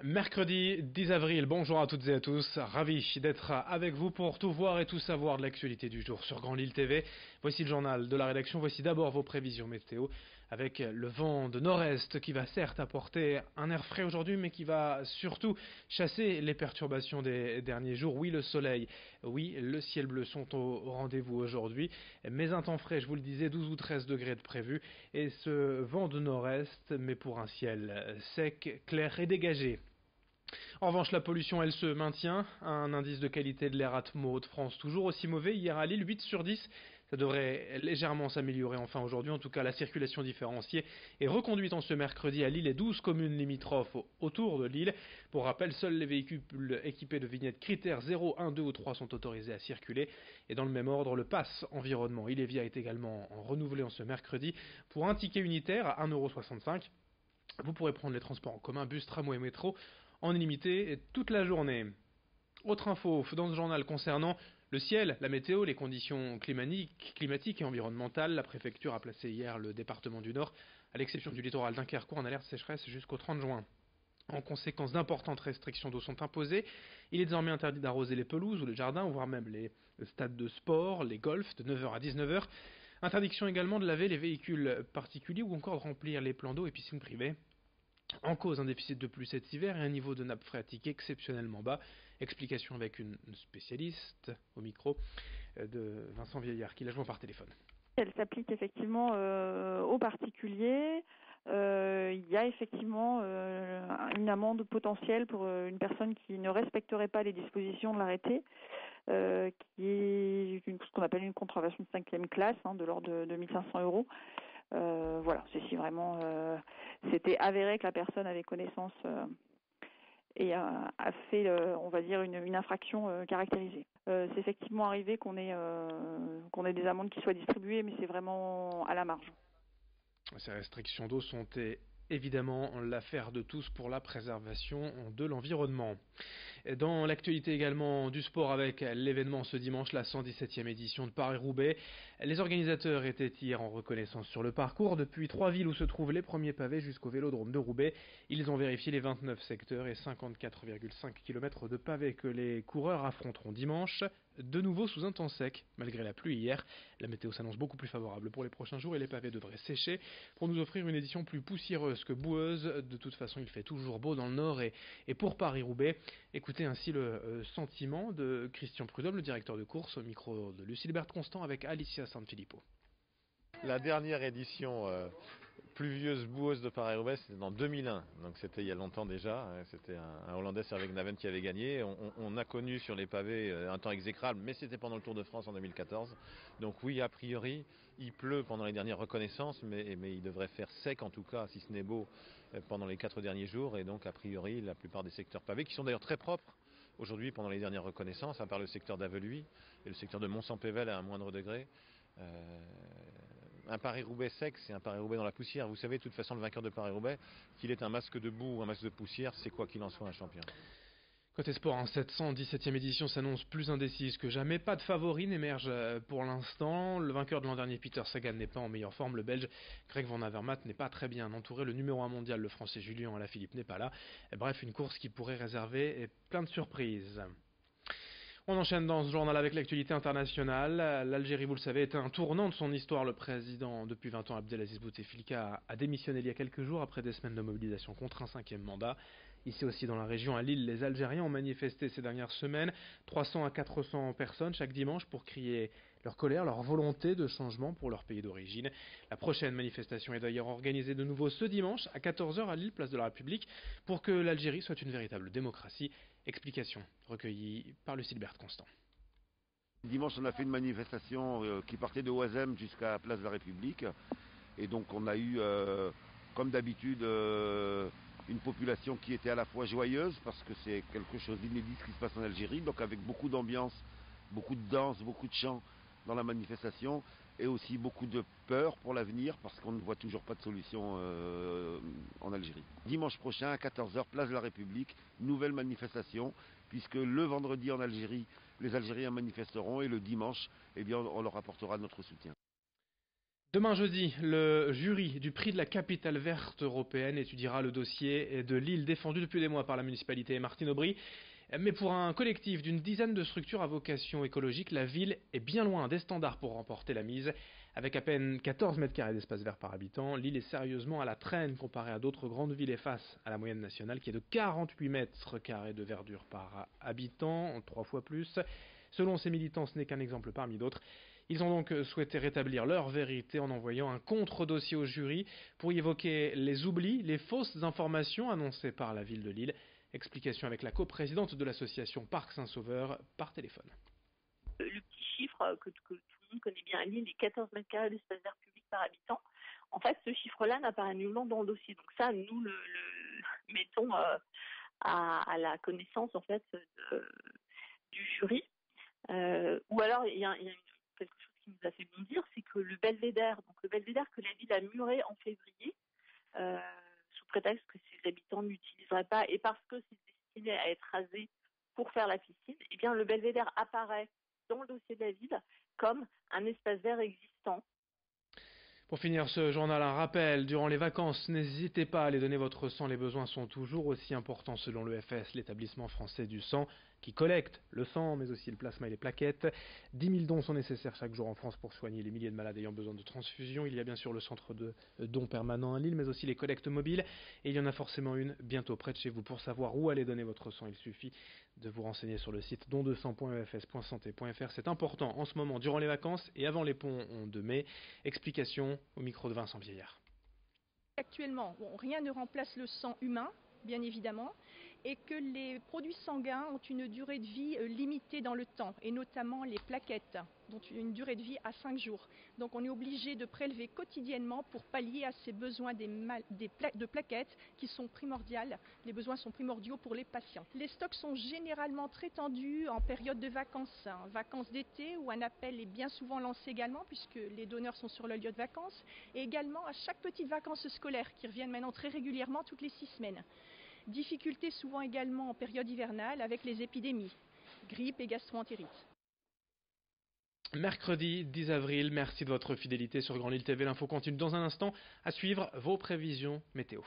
Mercredi 10 avril, bonjour à toutes et à tous, ravi d'être avec vous pour tout voir et tout savoir de l'actualité du jour sur Grand Lille TV. Voici le journal de la rédaction, voici d'abord vos prévisions météo avec le vent de nord-est qui va certes apporter un air frais aujourd'hui mais qui va surtout chasser les perturbations des derniers jours. Oui, le soleil, oui, le ciel bleu sont au rendez-vous aujourd'hui, mais un temps frais, je vous le disais, 12 ou 13 degrés de prévu et ce vent de nord-est mais pour un ciel sec, clair et dégagé. En revanche, la pollution, elle se maintient. Un indice de qualité de l'air Atmo de France toujours aussi mauvais. Hier à Lille, 8 sur 10. Ça devrait légèrement s'améliorer enfin aujourd'hui. En tout cas, la circulation différenciée est reconduite en ce mercredi à Lille et 12 communes limitrophes autour de Lille. Pour rappel, seuls les véhicules équipés de vignettes critères 0, 1, 2 ou 3 sont autorisés à circuler. Et dans le même ordre, le pass environnement Ilévia est également renouvelé en ce mercredi pour un ticket unitaire à 1,65 €. Vous pourrez prendre les transports en commun, bus, tramway et métro en illimité toute la journée. Autre info dans ce journal concernant le ciel, la météo, les conditions climatiques et environnementales. La préfecture a placé hier le département du Nord, à l'exception du littoral Dunkerque, en alerte sécheresse jusqu'au 30 juin. En conséquence, d'importantes restrictions d'eau sont imposées. Il est désormais interdit d'arroser les pelouses ou les jardins, voire même les stades de sport, les golfs, de 9 h à 19 h. Interdiction également de laver les véhicules particuliers ou encore de remplir les plans d'eau et piscines privées. En cause, un déficit de pluie cet hiver et un niveau de nappe phréatique exceptionnellement bas. Explication avec une spécialiste au micro de Vincent Vieillard qui l'a joint par téléphone. Elle s'applique effectivement aux particuliers. Il y a effectivement une amende potentielle pour une personne qui ne respecterait pas les dispositions de l'arrêté, qui est ce qu'on appelle une contravention de 5e classe, de l'ordre de 1 500 €. Voilà, c'est si vraiment c'était avéré que la personne avait connaissance et a fait, on va dire, une infraction caractérisée. C'est effectivement arrivé qu'on ait des amendes qui soient distribuées, mais c'est vraiment à la marge. Ces restrictions d'eau sont évidemment l'affaire de tous pour la préservation de l'environnement. Dans l'actualité également du sport avec l'événement ce dimanche, la 117e édition de Paris-Roubaix. Les organisateurs étaient hier en reconnaissance sur le parcours. Depuis 3 villes où se trouvent les premiers pavés jusqu'au vélodrome de Roubaix, ils ont vérifié les 29 secteurs et 54,5 km de pavés que les coureurs affronteront dimanche. De nouveau sous un temps sec, malgré la pluie hier. La météo s'annonce beaucoup plus favorable pour les prochains jours et les pavés devraient sécher pour nous offrir une édition plus poussiéreuse que boueuse. De toute façon, il fait toujours beau dans le nord et pour Paris-Roubaix. Écoutez ainsi le sentiment de Christian Prudhomme, le directeur de course, au micro de Lucilbert Constant avec Alicia Sanfilippo. La dernière édition pluvieuse, boueuse de Paris-Roubaix, c'était en 2001, donc c'était il y a longtemps déjà. C'était un Hollandais, Servek Naven, qui avait gagné. On a connu sur les pavés un temps exécrable, mais c'était pendant le Tour de France en 2014. Donc oui, a priori, il pleut pendant les dernières reconnaissances, mais il devrait faire sec en tout cas, si ce n'est beau, pendant les 4 derniers jours. Et donc a priori, la plupart des secteurs pavés, qui sont d'ailleurs très propres aujourd'hui pendant les dernières reconnaissances, à part le secteur d'Aveluy et le secteur de Mont-Saint-Pével à un moindre degré. Un Paris-Roubaix sec, c'est un Paris-Roubaix dans la poussière. Vous savez, de toute façon, le vainqueur de Paris-Roubaix, qu'il ait un masque de boue ou un masque de poussière, c'est quoi qu'il en soit un champion. Côté sport, cette 117e édition s'annonce plus indécise que jamais. Pas de favori n'émerge pour l'instant. Le vainqueur de l'an dernier, Peter Sagan, n'est pas en meilleure forme. Le Belge Greg Van Avermaet n'est pas très bien entouré. Le numéro 1 mondial, le Français Julien Alaphilippe, n'est pas là. Bref, une course qui pourrait réserver plein de surprises. On enchaîne dans ce journal avec l'actualité internationale. L'Algérie, vous le savez, est un tournant de son histoire. Le président, depuis 20 ans, Abdelaziz Bouteflika, a démissionné il y a quelques jours après des semaines de mobilisation contre un 5e mandat. Ici aussi dans la région, à Lille, les Algériens ont manifesté ces dernières semaines, 300 à 400 personnes chaque dimanche pour crier leur colère, leur volonté de changement pour leur pays d'origine. La prochaine manifestation est d'ailleurs organisée de nouveau ce dimanche à 14 h à Lille, place de la République, pour que l'Algérie soit une véritable démocratie. Explication recueillie par Lucilbert Constant. Dimanche, on a fait une manifestation qui partait de Ouazem jusqu'à la place de la République. Et donc on a eu, comme d'habitude, une population qui était à la fois joyeuse, parce que c'est quelque chose d'inédit ce qui se passe en Algérie, donc avec beaucoup d'ambiance, beaucoup de danse, beaucoup de chants dans la manifestation, et aussi beaucoup de peur pour l'avenir, parce qu'on ne voit toujours pas de solution en Algérie. Dimanche prochain, à 14 h, place de la République, nouvelle manifestation, puisque le vendredi en Algérie, les Algériens manifesteront, et le dimanche, eh bien, on leur apportera notre soutien. Demain jeudi, le jury du prix de la capitale verte européenne étudiera le dossier de Lille défendu depuis des mois par la municipalité et Martine Aubry. Mais pour un collectif d'une dizaine de structures à vocation écologique, la ville est bien loin des standards pour remporter la mise. Avec à peine 14 mètres carrés d'espace vert par habitant, Lille est sérieusement à la traîne comparée à d'autres grandes villes et face à la moyenne nationale qui est de 48 mètres carrés de verdure par habitant, 3 fois plus. Selon ces militants, ce n'est qu'un exemple parmi d'autres. Ils ont donc souhaité rétablir leur vérité en envoyant un contre-dossier au jury pour y évoquer les oublis, les fausses informations annoncées par la ville de Lille. Explication avec la coprésidente de l'association Parc Saint-Sauveur par téléphone. Le petit chiffre que tout le monde connaît bien à Lille, les 14 mètres carrés d'espace vert public par habitant, en fait, ce chiffre-là n'apparaît nullement dans le dossier. Donc ça, nous le mettons à la connaissance en fait du jury. Ou alors, il y a quelque chose qui nous a fait bondir, c'est que le belvédère que la ville a muré en février, sous prétexte que ses habitants n'utiliseraient pas et parce que c'est destiné à être rasé pour faire la piscine, eh bien le belvédère apparaît dans le dossier de la ville comme un espace vert existant. Pour finir ce journal, un rappel, durant les vacances, n'hésitez pas à aller donner votre sang, les besoins sont toujours aussi importants selon l'EFS, l'établissement français du sang, qui collecte le sang, mais aussi le plasma et les plaquettes. 10 000 dons sont nécessaires chaque jour en France pour soigner les milliers de malades ayant besoin de transfusion. Il y a bien sûr le centre de dons permanent à Lille, mais aussi les collectes mobiles. Et il y en a forcément une bientôt près de chez vous. Pour savoir où aller donner votre sang, il suffit de vous renseigner sur le site dondesang.efs.santé.fr. C'est important en ce moment, durant les vacances et avant les ponts de mai. Explication au micro de Vincent Vieillard. Actuellement, rien ne remplace le sang humain, bien évidemment, et que les produits sanguins ont une durée de vie limitée dans le temps, et notamment les plaquettes, dont une durée de vie à 5 jours. Donc on est obligé de prélever quotidiennement pour pallier à ces besoins de plaquettes qui sont primordiales. Les besoins sont primordiaux pour les patients. Les stocks sont généralement très tendus en période de vacances, vacances d'été, où un appel est bien souvent lancé également, puisque les donneurs sont sur le lieu de vacances, et également à chaque petite vacances scolaires, qui reviennent maintenant très régulièrement toutes les 6 semaines. Difficultés souvent également en période hivernale avec les épidémies, grippe et gastro-entérite. Mercredi 10 avril, merci de votre fidélité sur Grand Lille TV. L'info continue dans un instant. À suivre vos prévisions météo.